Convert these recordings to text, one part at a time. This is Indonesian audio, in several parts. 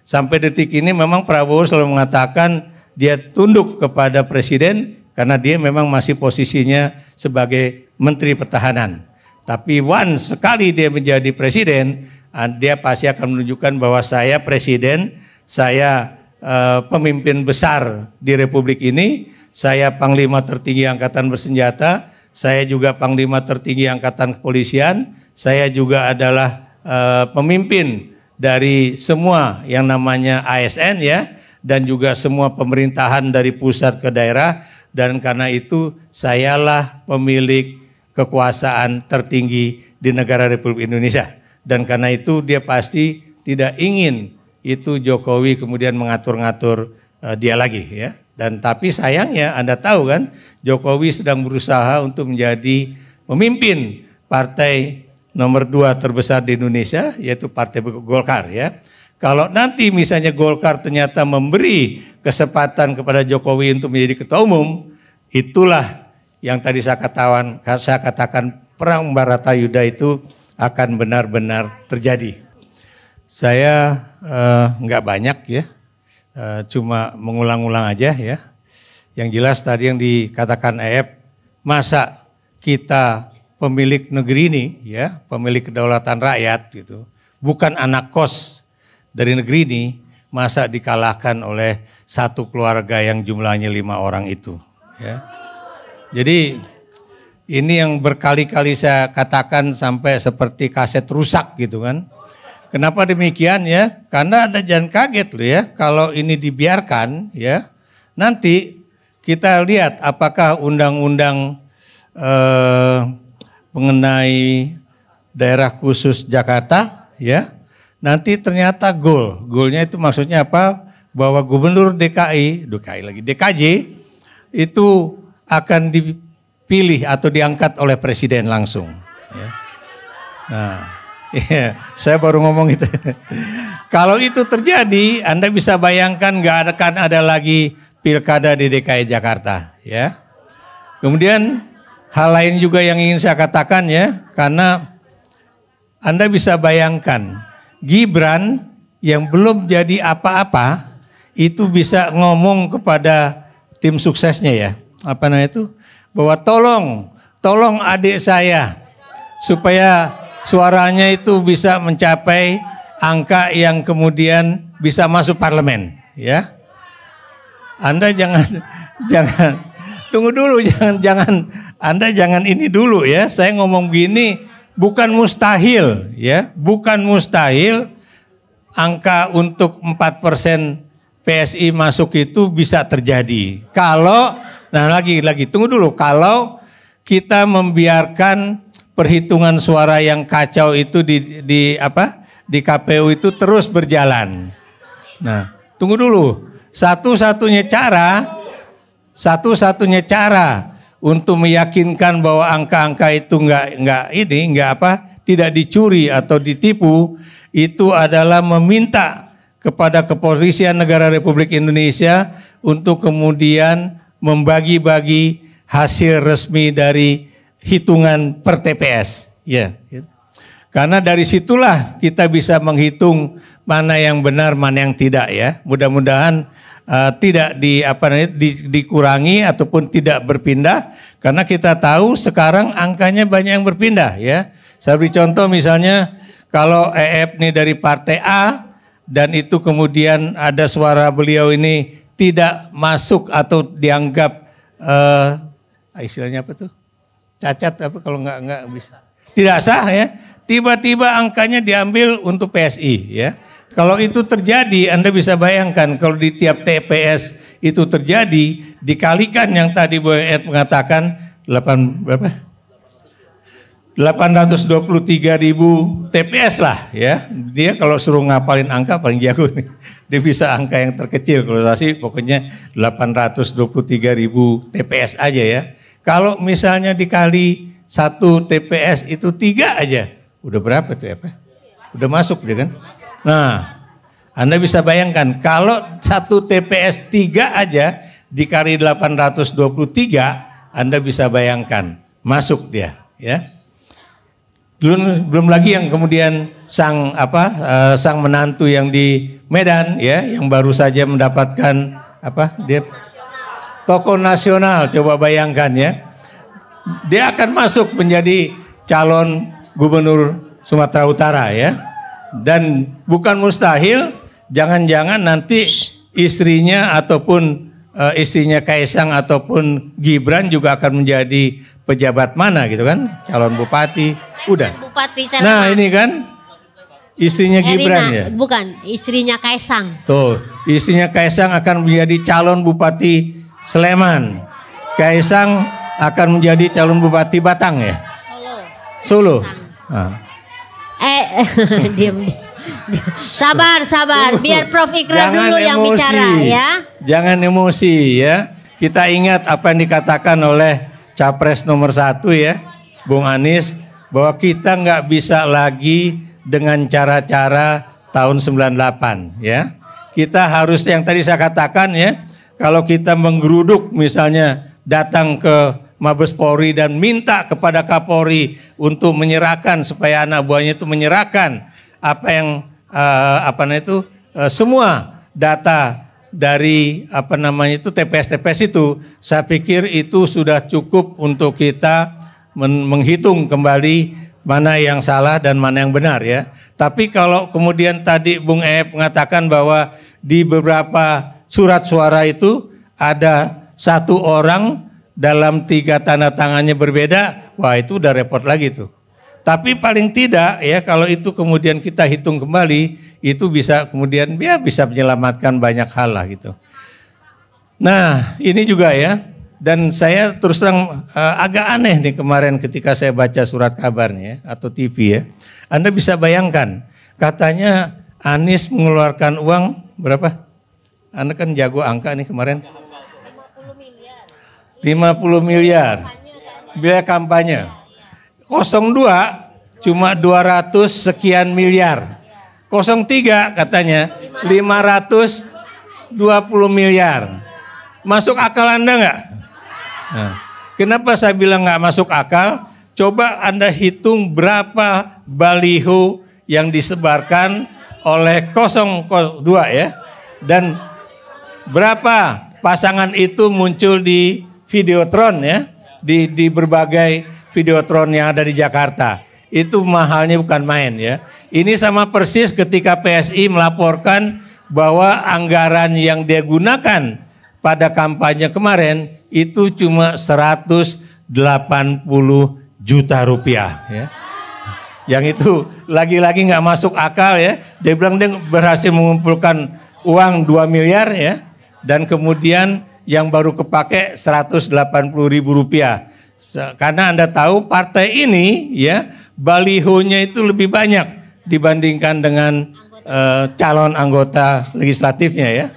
sampai detik ini memang Prabowo selalu mengatakan dia tunduk kepada presiden karena dia memang masih posisinya sebagai Menteri Pertahanan. Tapi once sekali dia menjadi presiden, dia pasti akan menunjukkan bahwa saya presiden, saya pemimpin besar di Republik ini, saya Panglima tertinggi Angkatan Bersenjata, saya juga Panglima tertinggi Angkatan Kepolisian, saya juga adalah pemimpin dari semua yang namanya ASN ya, dan juga semua pemerintahan dari pusat ke daerah, dan karena itu sayalah pemilik kekuasaan tertinggi di negara Republik Indonesia. Dan karena itu dia pasti tidak ingin itu Jokowi kemudian mengatur-ngatur dia lagi ya. Dan tapi sayangnya Anda tahu kan, Jokowi sedang berusaha untuk menjadi pemimpin partai nomor 2 terbesar di Indonesia, yaitu Partai Golkar ya. Kalau nanti misalnya Golkar ternyata memberi kesempatan kepada Jokowi untuk menjadi ketua umum, itulah yang tadi saya katakan perang Baratayuda itu akan benar-benar terjadi. Saya nggak banyak ya, cuma mengulang-ulang aja ya. Yang jelas tadi yang dikatakan EF, masa kita pemilik negeri ini ya, pemilik kedaulatan rakyat gitu, bukan anak kos dari negeri ini, masa dikalahkan oleh satu keluarga yang jumlahnya 5 orang itu ya. Jadi ini yang berkali-kali saya katakan sampai seperti kaset rusak gitu kan. Kenapa demikian ya? Karena Anda jangan kaget loh ya, kalau ini dibiarkan ya, nanti kita lihat apakah undang-undang mengenai daerah khusus Jakarta ya, nanti ternyata goalnya itu maksudnya apa? Bahwa gubernur DKJ itu akan dipilih atau diangkat oleh presiden langsung ya. Nah, iya, saya baru ngomong itu. Kalau itu terjadi, Anda bisa bayangkan nggak akan ada lagi pilkada di DKI Jakarta, ya. Kemudian hal lain juga yang ingin saya katakan ya, karena Anda bisa bayangkan Gibran yang belum jadi apa-apa itu bisa ngomong kepada tim suksesnya ya, apa namanya itu, bahwa tolong adik saya supaya suaranya itu bisa mencapai angka yang kemudian bisa masuk parlemen, ya. Anda jangan tunggu dulu, Anda jangan ini dulu ya. Saya ngomong gini bukan mustahil, ya, bukan mustahil angka untuk 4% PSI masuk itu bisa terjadi. Kalau, nah lagi tunggu dulu, kalau kita membiarkan perhitungan suara yang kacau itu di KPU itu terus berjalan. Nah, tunggu dulu. Satu-satunya cara untuk meyakinkan bahwa angka-angka itu tidak dicuri atau ditipu, itu adalah meminta kepada Kepolisian Negara Republik Indonesia untuk kemudian membagi-bagi hasil resmi dari hitungan per TPS, ya. Karena dari situlah kita bisa menghitung mana yang benar, mana yang tidak, ya. Mudah-mudahan tidak dikurangi ataupun tidak berpindah, karena kita tahu sekarang angkanya banyak yang berpindah, ya. Saya beri contoh misalnya kalau EF ini dari partai A dan itu kemudian ada suara beliau ini tidak masuk atau dianggap istilahnya apa tuh? Cacat apa kalau nggak bisa, tidak sah ya, tiba-tiba angkanya diambil untuk PSI ya. Kalau itu terjadi, Anda bisa bayangkan kalau di tiap TPS itu terjadi, dikalikan yang tadi Bu Ed mengatakan 823.000 TPS lah ya. Dia kalau suruh ngapalin angka paling jago nih. Dia bisa angka yang terkecil, kalau saya pokoknya 823.000 TPS aja ya. Kalau misalnya dikali 1 TPS itu 3 aja, udah berapa tuh ya Pak? Udah masuk dia kan? Nah, Anda bisa bayangkan kalau 1 TPS 3 aja dikali 823, Anda bisa bayangkan masuk dia, ya. Belum lagi yang kemudian sang menantu yang di Medan ya, yang baru saja mendapatkan dia tokoh nasional, coba bayangkan ya. Dia akan masuk menjadi calon gubernur Sumatera Utara ya. Dan bukan mustahil, jangan-jangan nanti istrinya ataupun istrinya Kaisang ataupun Gibran juga akan menjadi pejabat mana gitu kan, calon bupati. Udah. Bupati Nah ini kan istrinya Gibran ya. Bukan, istrinya Kaisang. Tuh, istrinya Kaisang akan menjadi calon bupati Sleman. Kaisang akan menjadi calon bupati Batang ya. Solo. Nah. Diam. Sabar, biar Prof Ikrar dulu yang bicara ya. Jangan emosi ya. Kita ingat apa yang dikatakan oleh Capres nomor 1 ya, Bung Anies, bahwa kita nggak bisa lagi dengan cara-cara tahun 98 ya. Kita harus yang tadi saya katakan ya, kalau kita menggeruduk misalnya datang ke Mabes Polri dan minta kepada Kapolri untuk menyerahkan supaya anak buahnya itu menyerahkan semua data dari TPS itu, saya pikir itu sudah cukup untuk kita menghitung kembali mana yang salah dan mana yang benar ya. Tapi kalau kemudian tadi Bung Eep mengatakan bahwa di beberapa surat suara itu ada satu orang dalam 3 tanda tangannya berbeda, wah itu udah repot lagi tuh. Tapi paling tidak ya kalau itu kemudian kita hitung kembali, itu bisa kemudian bisa menyelamatkan banyak hal lah gitu. Nah ini juga ya, dan saya terus terang agak aneh nih kemarin ketika saya baca surat kabarnya atau TV ya. Anda bisa bayangkan, katanya Anies mengeluarkan uang berapa? Anda kan jago angka nih kemarin. 50 miliar biaya kampanye. 02 cuma 200 sekian miliar. 03 katanya 520 miliar. Masuk akal Anda nggak? Nah, kenapa saya bilang nggak masuk akal? Coba Anda hitung berapa baliho yang disebarkan oleh 02 ya. Dan berapa pasangan itu muncul di Videotron ya. Di berbagai Videotron yang ada di Jakarta. Itu mahalnya bukan main ya. Ini sama persis ketika PSI melaporkan bahwa anggaran yang dia gunakan pada kampanye kemarin itu cuma 180 juta rupiah ya. Yang itu lagi-lagi nggak masuk akal ya. Dia bilang dia berhasil mengumpulkan uang 2 miliar ya. Dan kemudian yang baru kepake 180 ribu rupiah. Karena Anda tahu partai ini ya balihonya itu lebih banyak dibandingkan dengan calon anggota legislatifnya ya.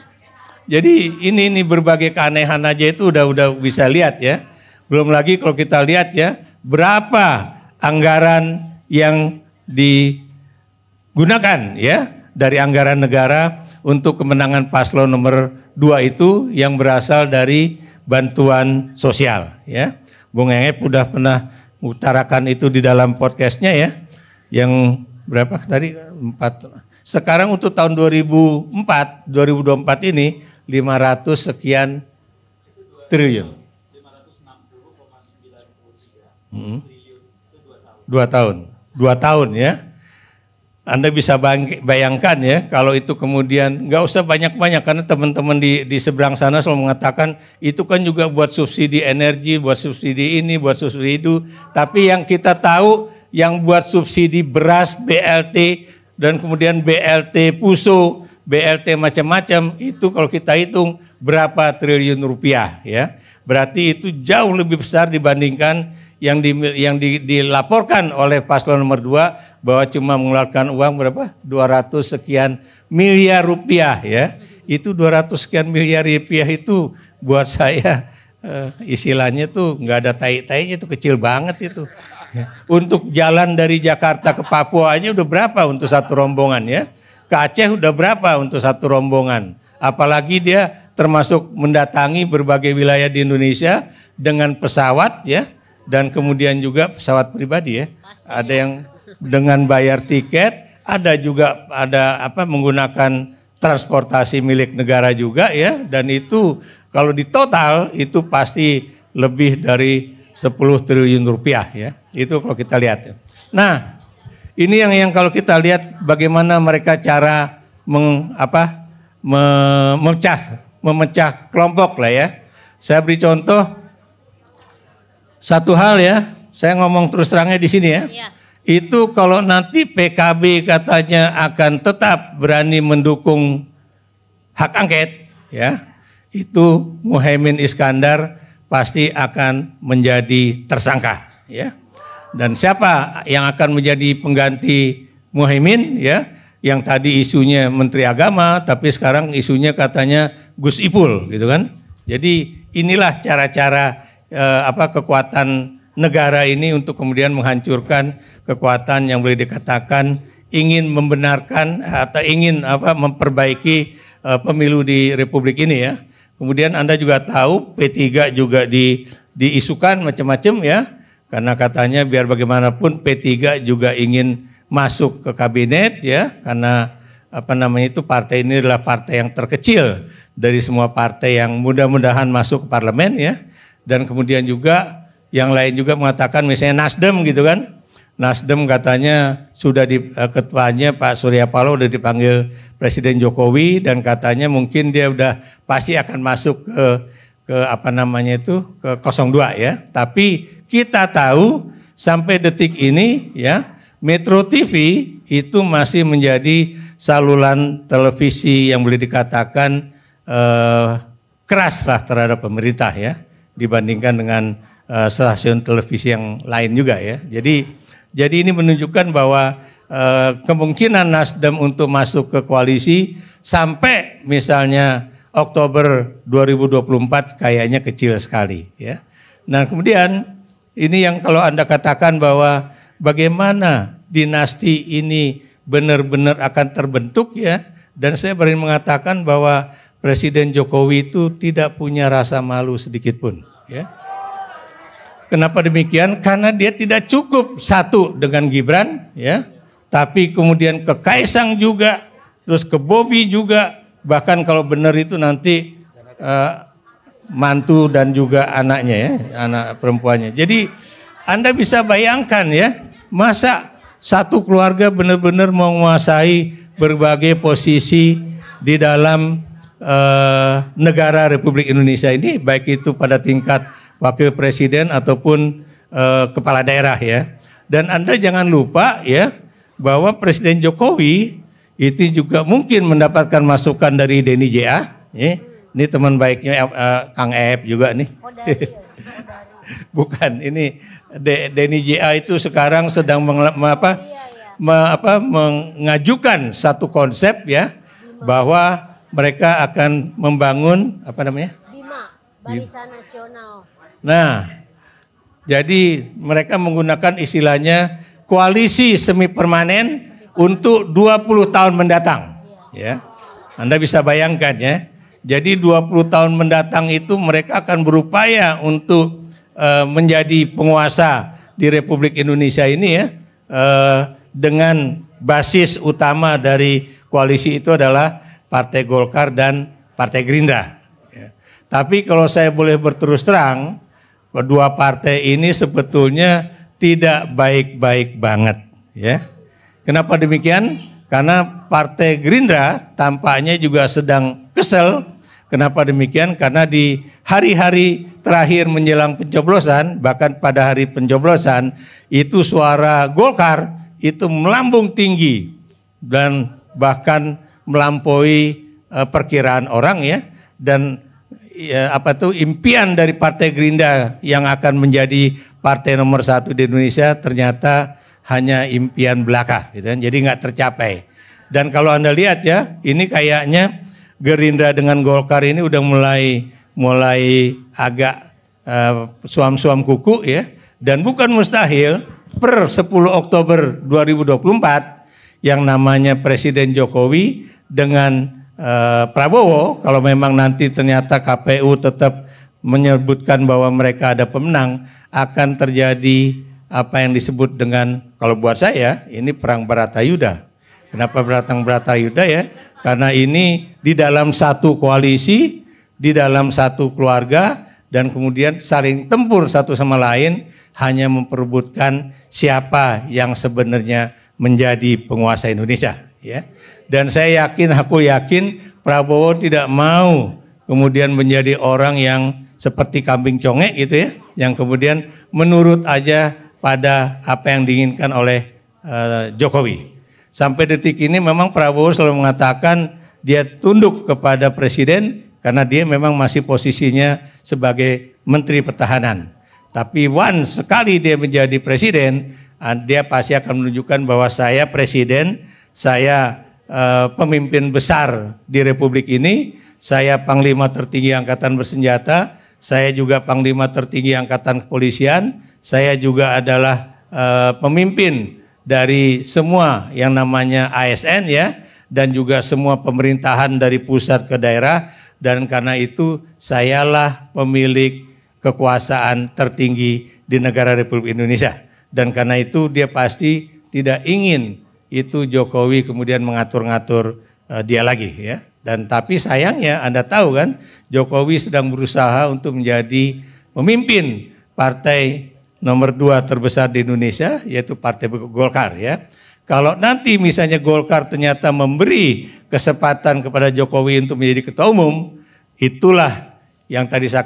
Jadi ini berbagai keanehan aja itu udah bisa lihat ya. Belum lagi kalau kita lihat ya berapa anggaran yang digunakan ya dari anggaran negara untuk kemenangan paslon nomor 2 itu yang berasal dari bantuan sosial ya. Bung Eep udah pernah utarakan itu di dalam podcastnya ya. Yang berapa tadi? 4. Sekarang untuk tahun 2024 ini 500 sekian triliun. 2 tahun ya. Anda bisa bayangkan ya kalau itu kemudian nggak usah banyak-banyak karena teman-teman di seberang sana selalu mengatakan itu kan juga buat subsidi energi, buat subsidi ini, buat subsidi itu. Tapi yang kita tahu yang buat subsidi beras, BLT dan kemudian BLT PUSO, BLT macam-macam itu kalau kita hitung berapa triliun rupiah ya. Berarti itu jauh lebih besar dibandingkan yang dilaporkan oleh paslon nomor 2 bahwa cuma mengeluarkan uang berapa? 200 sekian miliar rupiah ya. Itu 200 sekian miliar rupiah itu buat saya istilahnya tuh nggak ada tai-tainya, itu kecil banget itu. Ya. Untuk jalan dari Jakarta ke Papua aja udah berapa untuk satu rombongan ya. Ke Aceh udah berapa untuk satu rombongan. Apalagi dia termasuk mendatangi berbagai wilayah di Indonesia dengan pesawat ya. Dan kemudian juga pesawat pribadi ya. Ada yang dengan bayar tiket, ada juga menggunakan transportasi milik negara juga ya, dan itu kalau di total itu pasti lebih dari 10 triliun rupiah ya. Itu kalau kita lihat. Nah, ini yang kalau kita lihat bagaimana mereka cara memecah kelompok lah ya. Saya beri contoh satu hal ya, saya ngomong terus terangnya di sini ya. Iya. Itu kalau nanti PKB katanya akan tetap berani mendukung hak angket ya, itu Muhaimin Iskandar pasti akan menjadi tersangka ya. Dan siapa yang akan menjadi pengganti Muhaimin ya? Yang tadi isunya Menteri Agama, tapi sekarang isunya katanya Gus Ipul gitu kan. Jadi inilah cara-cara kekuatan negara ini untuk kemudian menghancurkan kekuatan yang boleh dikatakan ingin membenarkan atau ingin memperbaiki pemilu di Republik ini ya. Kemudian Anda juga tahu P3 juga diisukan macam-macam ya. Karena katanya biar bagaimanapun P3 juga ingin masuk ke kabinet ya. Karena itu partai ini adalah partai yang terkecil dari semua partai yang mudah-mudahan masuk ke parlemen ya. Dan kemudian juga yang lain juga mengatakan misalnya Nasdem gitu kan. Nasdem katanya sudah ketuanya Pak Surya Paloh sudah dipanggil Presiden Jokowi dan katanya mungkin dia udah pasti akan masuk ke 02 ya. Tapi kita tahu sampai detik ini ya Metro TV itu masih menjadi saluran televisi yang boleh dikatakan keras lah terhadap pemerintah ya dibandingkan dengan stasiun televisi yang lain juga ya. Jadi ini menunjukkan bahwa kemungkinan Nasdem untuk masuk ke koalisi sampai misalnya Oktober 2024 kayaknya kecil sekali ya. Nah kemudian ini yang kalau Anda katakan bahwa bagaimana dinasti ini benar-benar akan terbentuk ya. Dan saya berani mengatakan bahwa Presiden Jokowi itu tidak punya rasa malu sedikit pun ya. Kenapa demikian? Karena dia tidak cukup satu dengan Gibran ya, tapi kemudian ke Kaisang juga, terus ke Bobi juga, bahkan kalau benar itu nanti mantu dan juga anaknya ya, anak perempuannya. Jadi Anda bisa bayangkan ya, masa satu keluarga benar-benar menguasai berbagai posisi di dalam negara Republik Indonesia ini, baik itu pada tingkat wakil presiden ataupun kepala daerah ya. Dan Anda jangan lupa ya bahwa Presiden Jokowi itu juga mungkin mendapatkan masukan dari Denny JA. Ya. Ini teman baiknya Kang Ep juga nih. Bukan, ini Denny JA itu sekarang sedang mengajukan satu konsep ya bahwa mereka akan membangun Barisan Nasional. Nah, jadi mereka menggunakan istilahnya koalisi semi permanen untuk 20 tahun mendatang. Ya, Anda bisa bayangkan ya. Jadi 20 tahun mendatang itu mereka akan berupaya untuk menjadi penguasa di Republik Indonesia ini ya. Dengan basis utama dari koalisi itu adalah Partai Golkar dan Partai Gerindra. Ya. Tapi kalau saya boleh berterus terang, kedua partai ini sebetulnya tidak baik-baik banget ya. Kenapa demikian? Karena Partai Gerindra tampaknya juga sedang kesel. Kenapa demikian? Karena di hari-hari terakhir menjelang pencoblosan, bahkan pada hari pencoblosan itu suara Golkar itu melambung tinggi dan bahkan melampaui perkiraan orang ya. Dan impian dari Partai Gerindra yang akan menjadi partai nomor 1 di Indonesia ternyata hanya impian belaka gitu kan, jadi nggak tercapai. Dan kalau Anda lihat ya, ini kayaknya Gerindra dengan Golkar ini udah mulai agak suam-suam kuku ya. Dan bukan mustahil per 10 Oktober 2024 yang namanya Presiden Jokowi dengan Prabowo, kalau memang nanti ternyata KPU tetap menyebutkan bahwa mereka ada pemenang, akan terjadi apa yang disebut dengan, kalau buat saya ini perang Baratayuda. Kenapa Batang Bratayuda ya? Karena ini di dalam satu koalisi, di dalam satu keluarga, dan kemudian saling tempur satu sama lain hanya memperebutkan siapa yang sebenarnya menjadi penguasa Indonesia. Ya. Dan saya yakin, aku yakin Prabowo tidak mau kemudian menjadi orang yang seperti kambing congek gitu ya, yang kemudian menurut aja pada apa yang diinginkan oleh Jokowi. Sampai detik ini memang Prabowo selalu mengatakan dia tunduk kepada presiden karena dia memang masih posisinya sebagai Menteri Pertahanan. Tapi once sekali dia menjadi presiden, dia pasti akan menunjukkan bahwa saya presiden, saya pemimpin besar di Republik ini, saya Panglima tertinggi Angkatan Bersenjata, saya juga Panglima tertinggi Angkatan Kepolisian, saya juga adalah pemimpin dari semua yang namanya ASN ya, dan juga semua pemerintahan dari pusat ke daerah, dan karena itu sayalah pemilik kekuasaan tertinggi di negara Republik Indonesia. Dan karena itu dia pasti tidak ingin itu Jokowi kemudian mengatur-ngatur dia lagi ya. Dan tapi sayangnya Anda tahu kan, Jokowi sedang berusaha untuk menjadi pemimpin partai nomor 2 terbesar di Indonesia, yaitu Partai Golkar ya. Kalau nanti misalnya Golkar ternyata memberi kesempatan kepada Jokowi untuk menjadi ketua umum, itulah yang tadi saya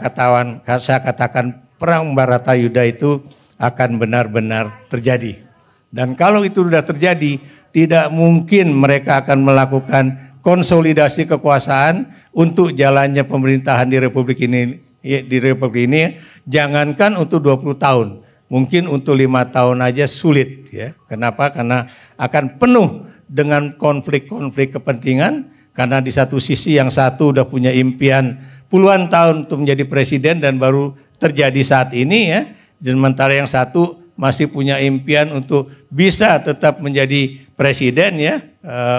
katakan perang Bratayuda itu akan benar-benar terjadi. Dan kalau itu sudah terjadi, tidak mungkin mereka akan melakukan konsolidasi kekuasaan untuk jalannya pemerintahan di Republik ini. Jangankan untuk 20 tahun, mungkin untuk 5 tahun aja sulit ya. Kenapa? Karena akan penuh dengan konflik-konflik kepentingan, karena di satu sisi yang satu udah punya impian puluhan tahun untuk menjadi presiden dan baru terjadi saat ini ya. Sementara yang satu masih punya impian untuk bisa tetap menjadi presiden ya,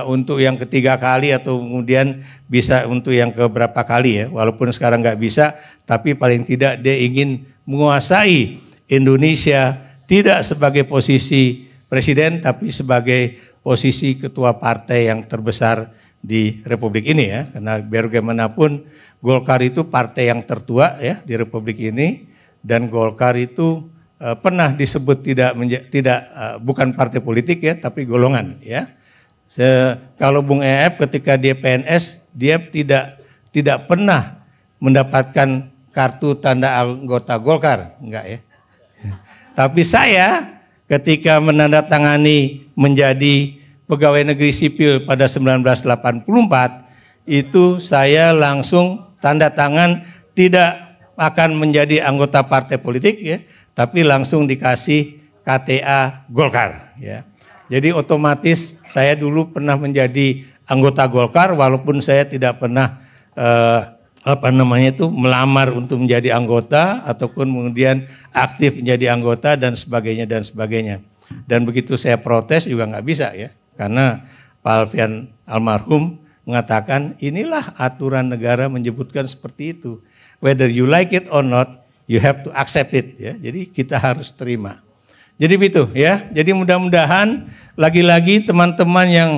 untuk yang ketiga kali atau kemudian bisa untuk yang keberapa kali ya. Walaupun sekarang nggak bisa, tapi paling tidak dia ingin menguasai Indonesia tidak sebagai posisi presiden, tapi sebagai posisi ketua partai yang terbesar di Republik ini ya. Karena biar bagaimanapun Golkar itu partai yang tertua ya di Republik ini, dan Golkar itu pernah disebut bukan partai politik ya, tapi golongan ya. Kalau Bung EF ketika dia PNS, dia tidak pernah mendapatkan kartu tanda anggota Golkar, enggak ya. Tapi saya ketika menandatangani menjadi pegawai negeri sipil pada 1984, itu saya langsung tanda tangan tidak akan menjadi anggota partai politik ya, tapi langsung dikasih KTA Golkar ya. Jadi otomatis saya dulu pernah menjadi anggota Golkar walaupun saya tidak pernah melamar untuk menjadi anggota ataupun kemudian aktif menjadi anggota dan sebagainya dan sebagainya. Dan begitu saya protes juga nggak bisa ya, karena Pak Alfian almarhum mengatakan inilah aturan negara menyebutkan seperti itu. Whether you like it or not, you have to accept it ya. Jadi kita harus terima. Jadi begitu ya. Jadi mudah-mudahan lagi-lagi teman-teman yang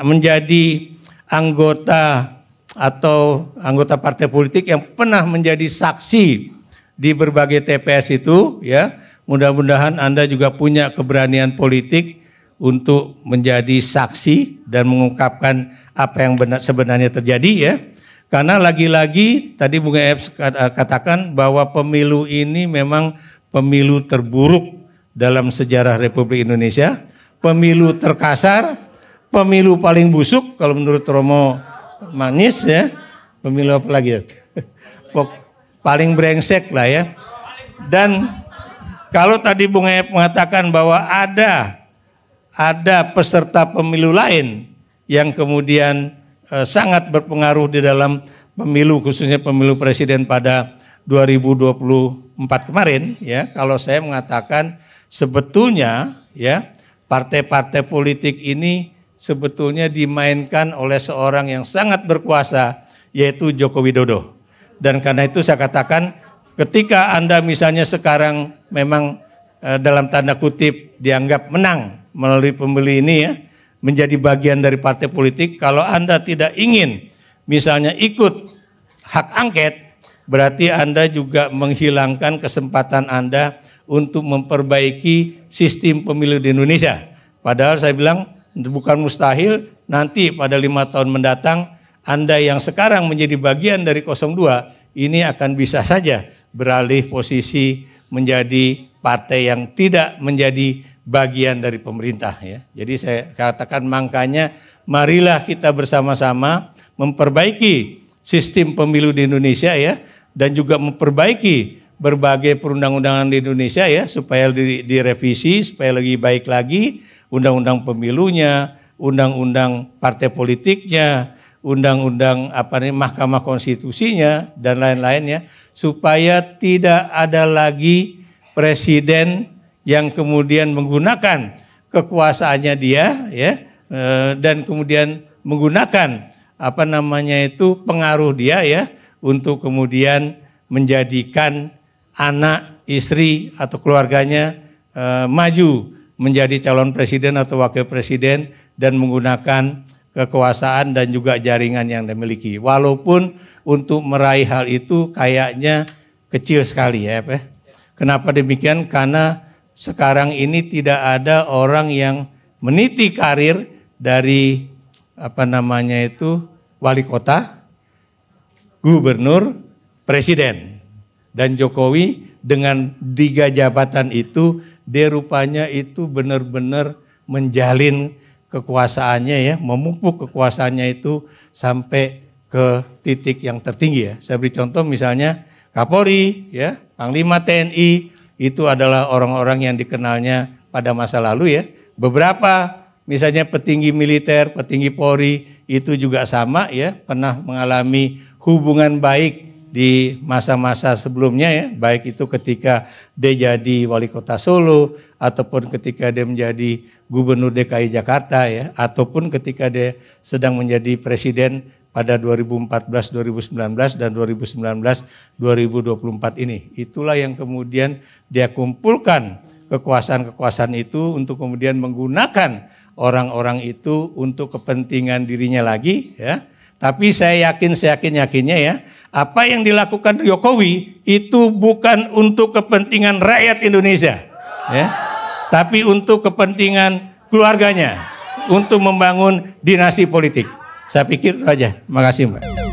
menjadi anggota atau anggota partai politik yang pernah menjadi saksi di berbagai TPS itu ya, mudah-mudahan Anda juga punya keberanian politik untuk menjadi saksi dan mengungkapkan apa yang sebenarnya terjadi ya. Karena lagi-lagi tadi Bung EF katakan bahwa pemilu ini memang pemilu terburuk dalam sejarah Republik Indonesia, pemilu terkasar, pemilu paling busuk kalau menurut Romo Manis ya, pemilu apa lagi ya? Paling brengsek lah ya. Dan kalau tadi Bung EF mengatakan bahwa ada peserta pemilu lain yang kemudian sangat berpengaruh di dalam pemilu, khususnya pemilu presiden pada 2024 kemarin ya. Kalau saya mengatakan sebetulnya ya, partai-partai politik ini sebetulnya dimainkan oleh seorang yang sangat berkuasa, yaitu Joko Widodo. Dan karena itu saya katakan ketika Anda misalnya sekarang memang dalam tanda kutip dianggap menang melalui pemilu ini ya, menjadi bagian dari partai politik, kalau Anda tidak ingin misalnya ikut hak angket, berarti Anda juga menghilangkan kesempatan Anda untuk memperbaiki sistem pemilu di Indonesia. Padahal saya bilang bukan mustahil nanti pada 5 tahun mendatang Anda yang sekarang menjadi bagian dari 02 ini akan bisa saja beralih posisi menjadi partai yang tidak menjadi bagian dari pemerintah ya. Jadi saya katakan makanya marilah kita bersama-sama memperbaiki sistem pemilu di Indonesia ya, dan juga memperbaiki berbagai perundang-undangan di Indonesia ya, supaya direvisi supaya lebih baik lagi undang-undang pemilunya, undang-undang partai politiknya, undang-undang Mahkamah Konstitusinya dan lain-lainnya, supaya tidak ada lagi presiden yang kemudian menggunakan kekuasaannya dia ya, dan kemudian menggunakan pengaruh dia ya untuk kemudian menjadikan anak, istri atau keluarganya maju menjadi calon presiden atau wakil presiden dan menggunakan kekuasaan dan juga jaringan yang dimiliki. Walaupun untuk meraih hal itu kayaknya kecil sekali ya Pak. Kenapa demikian? Karena sekarang ini tidak ada orang yang meniti karir dari wali kota, gubernur, presiden. Dan Jokowi dengan 3 jabatan itu dia rupanya itu benar-benar menjalin kekuasaannya ya, memupuk kekuasaannya itu sampai ke titik yang tertinggi ya. Saya beri contoh misalnya Kapolri ya, Panglima TNI itu adalah orang-orang yang dikenalnya pada masa lalu ya. Beberapa misalnya petinggi militer, petinggi Polri itu juga sama ya, pernah mengalami hubungan baik di masa-masa sebelumnya ya, baik itu ketika dia jadi wali kota Solo ataupun ketika dia menjadi gubernur DKI Jakarta ya, ataupun ketika dia sedang menjadi presiden pada 2014, 2019 dan 2019, 2024 ini. Itulah yang kemudian dia kumpulkan kekuasaan-kekuasaan itu untuk kemudian menggunakan orang-orang itu untuk kepentingan dirinya lagi ya. Tapi saya yakinnya ya, apa yang dilakukan Jokowi itu bukan untuk kepentingan rakyat Indonesia ya, tapi untuk kepentingan keluarganya, untuk membangun dinasti politik. Saya pikir itu aja. Makasih Mbak.